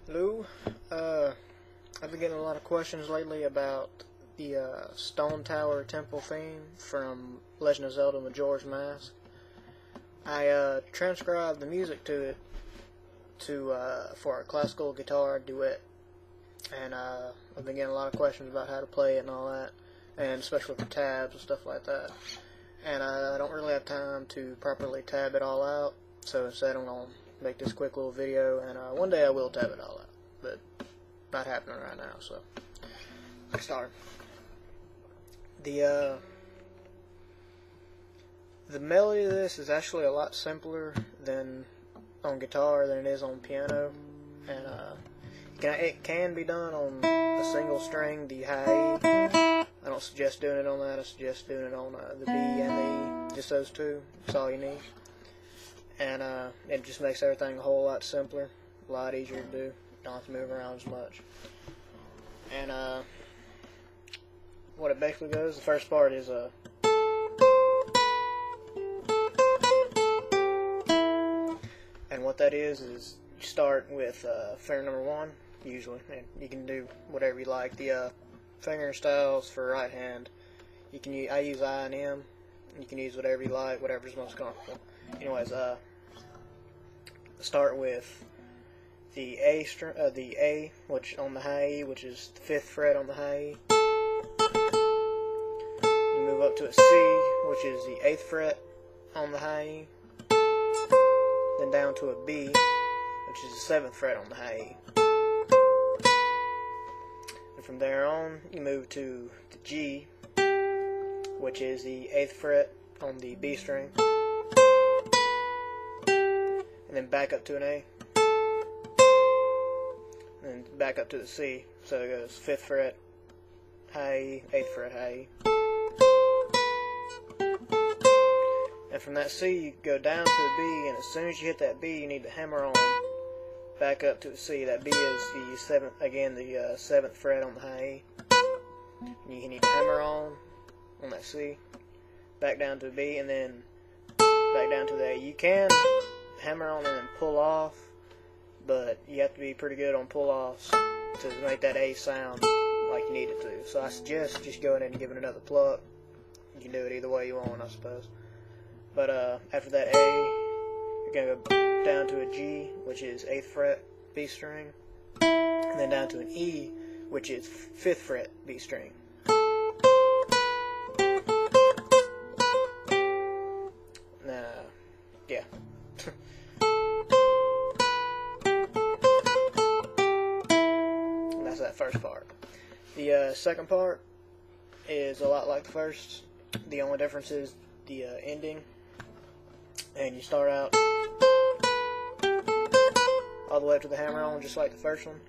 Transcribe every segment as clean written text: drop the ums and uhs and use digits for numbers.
Lou, I've been getting a lot of questions lately about the Stone Tower Temple theme from Legend of Zelda Majora's Mask. I transcribed the music to it for a classical guitar duet, and I've been getting a lot of questions about how to play it and all that, and especially for tabs and stuff like that. And I don't really have time to properly tab it all out, so instead I'm going to make this quick little video, and one day I will tab it all out, but not happening right now, so let's start. The melody of this is actually a lot simpler than on guitar than it is on piano, and it can be done on a single string, the high E. I don't suggest doing it on that. I suggest doing it on the B and the E, just those two. That's all you need. And it just makes everything a whole lot simpler, a lot easier to do. Don't have to move around as much. And what it basically goes, the first part is and what that is you start with finger number 1, usually, and you can do whatever you like. The finger styles for right hand, I use I and M. You can use whatever you like, whatever's most comfortable. Anyways, start with the A, which on the high E, which is the 5th fret on the high E. You move up to a C, which is the 8th fret on the high E. Then down to a B, which is the 7th fret on the high E. And from there on, you move to the G, which is the 8th fret on the B string. And then back up to an A. And then back up to the C. So it goes 5th fret, high E, 8th fret, high E. And from that C, you go down to the B, and as soon as you hit that B, you need to hammer on back up to the C. That B is the 7th fret on the high E. And you need to hammer on that C, back down to the B, and then back down to the A. You can hammer on and then pull off, but you have to be pretty good on pull-offs to make that A sound like you need it to. So I suggest just going in and giving it another pluck. You can do it either way you want, I suppose. But after that A, you're going to go down to a G, which is 8th fret B string, and then down to an E, which is 5th fret B string. Yeah. And that's that first part. The second part is a lot like the first. The only difference is the ending. And you start out all the way up to the hammer on, just like the first one.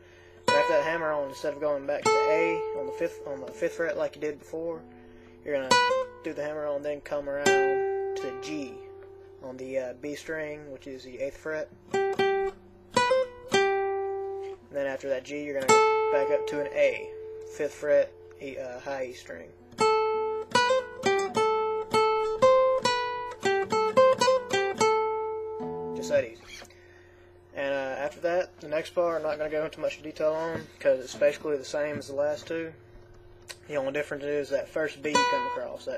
And after that hammer on, instead of going back to the A on the fifth fret like you did before, you're gonna do the hammer on, then come around to the G on the B string, which is the 8th fret. And then after that G, you're gonna go back up to an A, 5th fret, high E string. That easy. And after that, the next part I'm not going to go into much detail on because it's basically the same as the last two. The only difference is that first B you come across.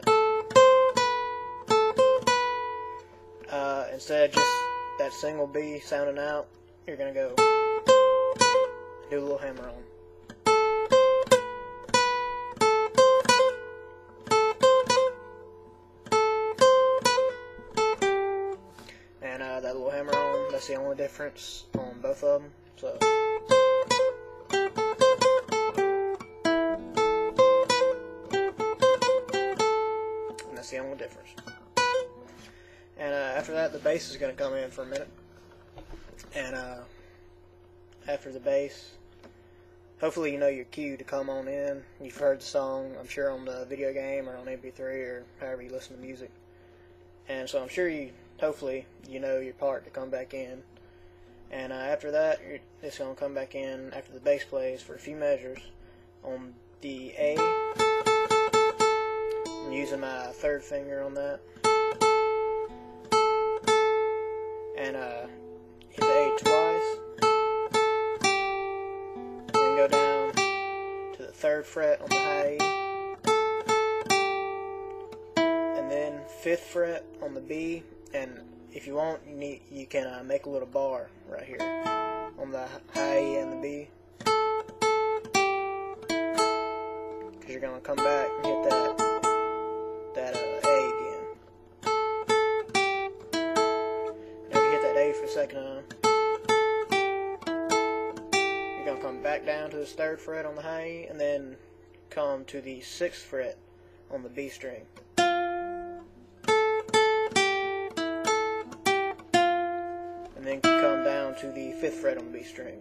Instead of just that single B sounding out, you're going to go do a little hammer on. That little hammer on, that's the only difference on both of them. So and that's the only difference. And after that, the bass is going to come in for a minute. And after the bass, hopefully you know your cue to come on in. You've heard the song, I'm sure, on the video game or on MP3 or however you listen to music. And so I'm sure hopefully you know your part to come back in. And after that, it's going to come back in after the bass plays for a few measures on the A. I'm using my 3rd finger on that. And hit the A twice. fret on the high E, and then 5th fret on the B. And if you want, you can make a little bar right here on the high E and the B, because you're gonna come back and hit that A again. Now you hit that A for a second time. You're gonna come back down to the 3rd fret on the high E, and then come to the 6th fret on the B string. And then come down to the 5th fret on the B string.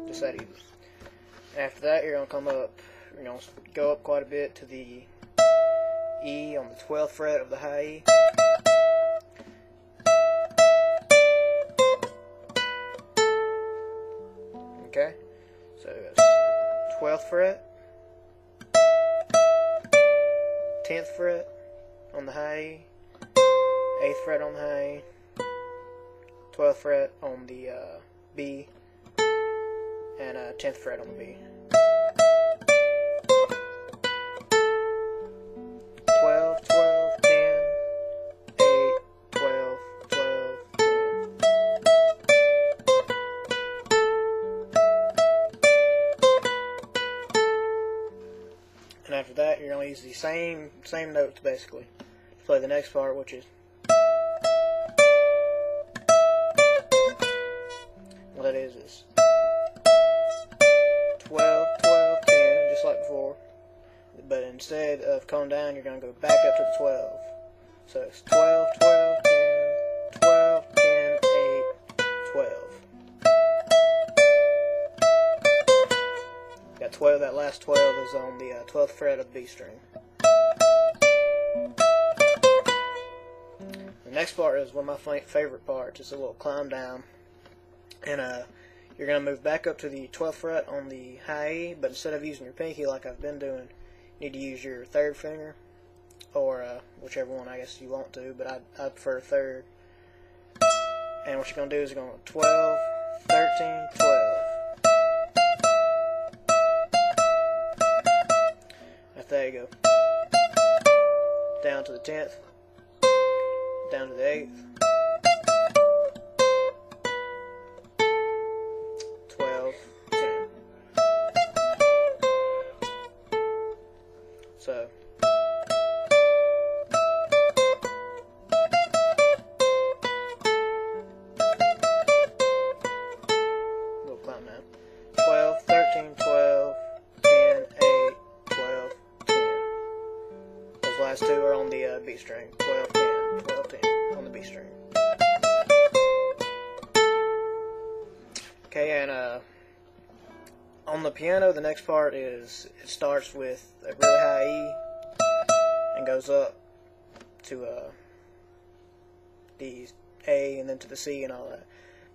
Just that easy. And after that, you're going to go up quite a bit to the E on the 12th fret of the high E. Okay, so it's 12th fret, 10th fret on the high E, 8th fret on the high E, 12th fret on the B, and 10th fret on the B. 12, 12, 10, 8, 12, 12, 10. And after that, you're going to use the same notes basically to play the next part, which is what that is 12, 12, 10, just like before. But instead of coming down, you're going to go back up to the 12. So it's 12, 12, 10, 12, 10, 8, 12. Got 12, that last 12 is on the 12th fret of the B string. The next part is one of my favorite parts. It's a little climb down. And you're going to move back up to the 12th fret on the high E, but instead of using your pinky like I've been doing, you need to use your 3rd finger, or whichever one I guess you want to, but I prefer 3rd. And what you're going to do is you're going to 12, 13, 12. After that you go down to the 10th, down to the 8th, 12, 10. So we'll climb now. 12, 13, 12, 10, 8, 12, 10. Those last two are on the B string. 12, 10, 12, 10 on the B string. Okay, and on the piano, the next part is, it starts with a really high E and goes up to the A and then to the C and all that.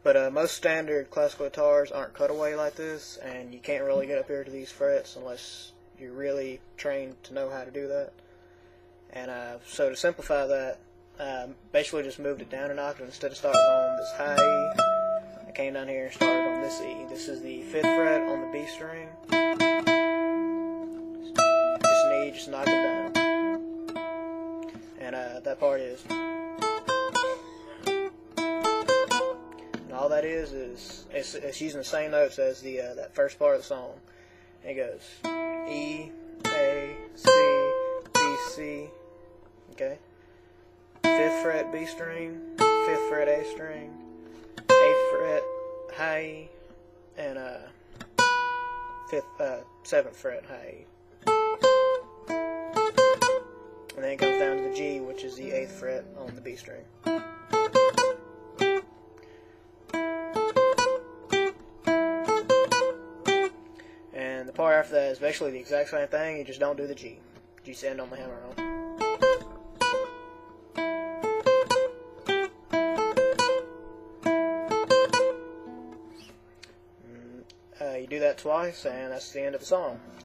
But most standard classical guitars aren't cutaway like this, and you can't really get up here to these frets unless you're really trained to know how to do that. And so to simplify that, basically just moved it down an octave. Instead of starting on this high E, I came down here and started on this E. This is the 5th fret on the B string. Just an E, just knock it down. And that part is. And all that is it's using the same notes as the that first part of the song. And it goes E, A, C, B, C. Okay. 5th fret B string, 5th fret A string, 8th fret high E, and 7th fret high E. And then it comes down to the G, which is the 8th fret on the B string. And the part after that is basically the exact same thing, you just don't do the G. You just end on the hammer roll. You do that twice, and that's the end of the song.